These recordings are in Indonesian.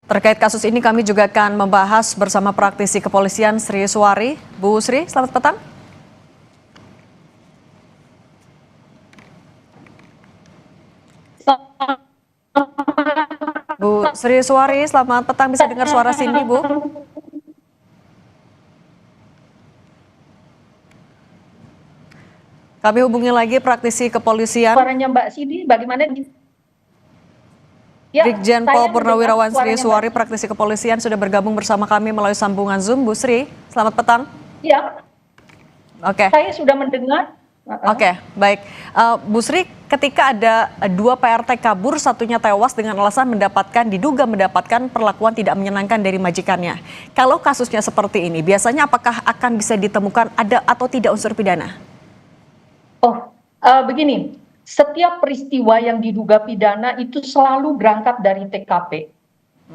Terkait kasus ini kami juga akan membahas bersama praktisi kepolisian Sri Suwari. Bu Sri, selamat petang. Bu Sri Suwari, selamat petang. Bisa dengar suara Cindy, Bu? Kami hubungi lagi praktisi kepolisian. Suaranya Mbak Cindy bagaimana? Ya, Brigjen Pol Purnawirawan Sri Suwari, praktisi kepolisian, sudah bergabung bersama kami melalui sambungan Zoom. Bu Sri, selamat petang. Ya. Oke. Saya sudah mendengar. Oke, baik. Bu Sri, ketika ada 2 PRT kabur, satunya tewas dengan alasan diduga mendapatkan perlakuan tidak menyenangkan dari majikannya. Kalau kasusnya seperti ini, biasanya apakah akan bisa ditemukan ada atau tidak unsur pidana? Begini, setiap peristiwa yang diduga pidana itu selalu berangkat dari TKP.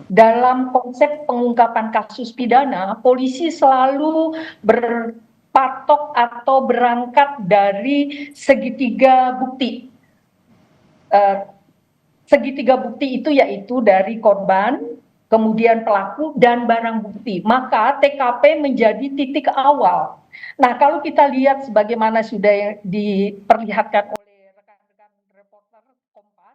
Dalam konsep pengungkapan kasus pidana, polisi selalu berpatok atau berangkat dari segitiga bukti. Segitiga bukti itu yaitu dari korban, kemudian pelaku, dan barang bukti. Maka TKP menjadi titik awal. Nah, kalau kita lihat sebagaimana sudah diperlihatkan oleh rekan-rekan reporter Kompas,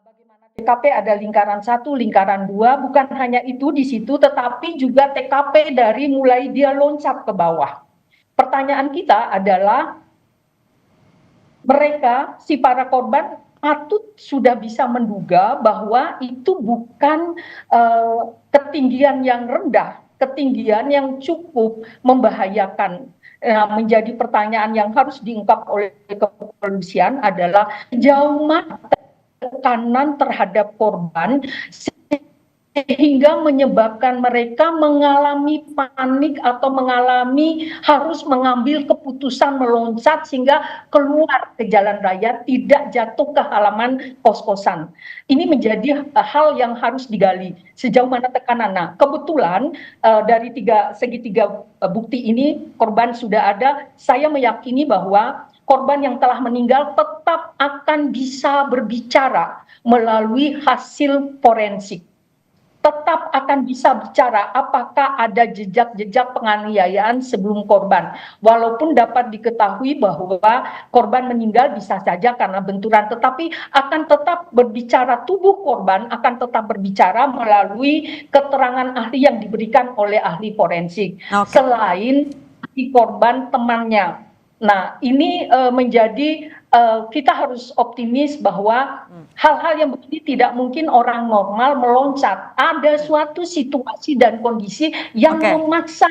bagaimana TKP ada lingkaran 1, lingkaran 2, bukan hanya itu di situ, tetapi juga TKP dari mulai dia loncat ke bawah. Pertanyaan kita adalah, mereka, si para korban, patut sudah bisa menduga bahwa itu bukan ketinggian yang rendah, ketinggian yang cukup membahayakan. Menjadi pertanyaan yang harus diungkap oleh kepolisian adalah sejauh mana tekanan terhadap korban sehingga menyebabkan mereka mengalami panik atau harus mengambil keputusan meloncat sehingga keluar ke jalan raya, tidak jatuh ke halaman kos-kosan. Ini menjadi hal yang harus digali, sejauh mana tekanan. Nah, kebetulan dari segitiga bukti ini korban sudah ada. Saya meyakini bahwa korban yang telah meninggal tetap akan bisa berbicara melalui hasil forensik. Tetap akan bisa bicara apakah ada jejak-jejak penganiayaan sebelum korban. Walaupun dapat diketahui bahwa korban meninggal bisa saja karena benturan, tetapi akan tetap berbicara, tubuh korban akan tetap berbicara melalui keterangan ahli yang diberikan oleh ahli forensik. Selain ahli korban temannya. Nah, ini menjadi kita harus optimis bahwa hal-hal yang begini tidak mungkin orang normal meloncat. Ada suatu situasi dan kondisi yang memaksa.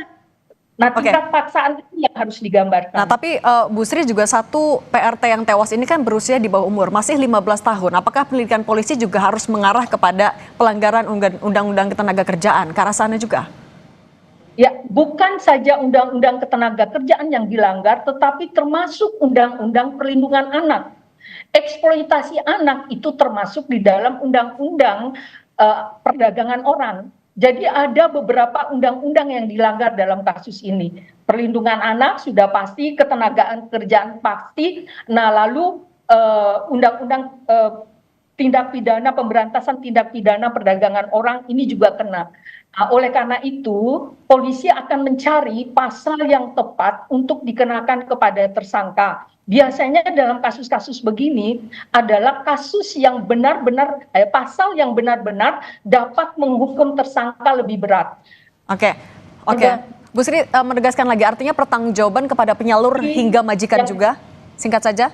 Nah, tingkat paksaan itu yang harus digambarkan. Nah, tapi Bu Sri, juga satu PRT yang tewas ini kan berusia di bawah umur, masih 15 tahun. Apakah penyelidikan polisi juga harus mengarah kepada pelanggaran Undang-Undang Ketenagakerjaan? Ke arah sana juga? Ya, bukan saja Undang-Undang Ketenagakerjaan yang dilanggar, tetapi termasuk Undang-Undang Perlindungan Anak. Eksploitasi anak itu termasuk di dalam Undang-Undang Perdagangan Orang. Jadi ada beberapa undang-undang yang dilanggar dalam kasus ini. Perlindungan anak sudah pasti, ketenagaan kerjaan pasti. Nah, lalu Undang-Undang tindak pidana, pemberantasan tindak pidana perdagangan orang ini juga kena. Nah, oleh karena itu, polisi akan mencari pasal yang tepat untuk dikenakan kepada tersangka. Biasanya dalam kasus-kasus begini adalah kasus yang benar-benar, pasal yang benar-benar dapat menghukum tersangka lebih berat. Oke. Bu Sri, menegaskan lagi, artinya pertanggungjawaban kepada penyalur hingga majikan juga? Singkat saja.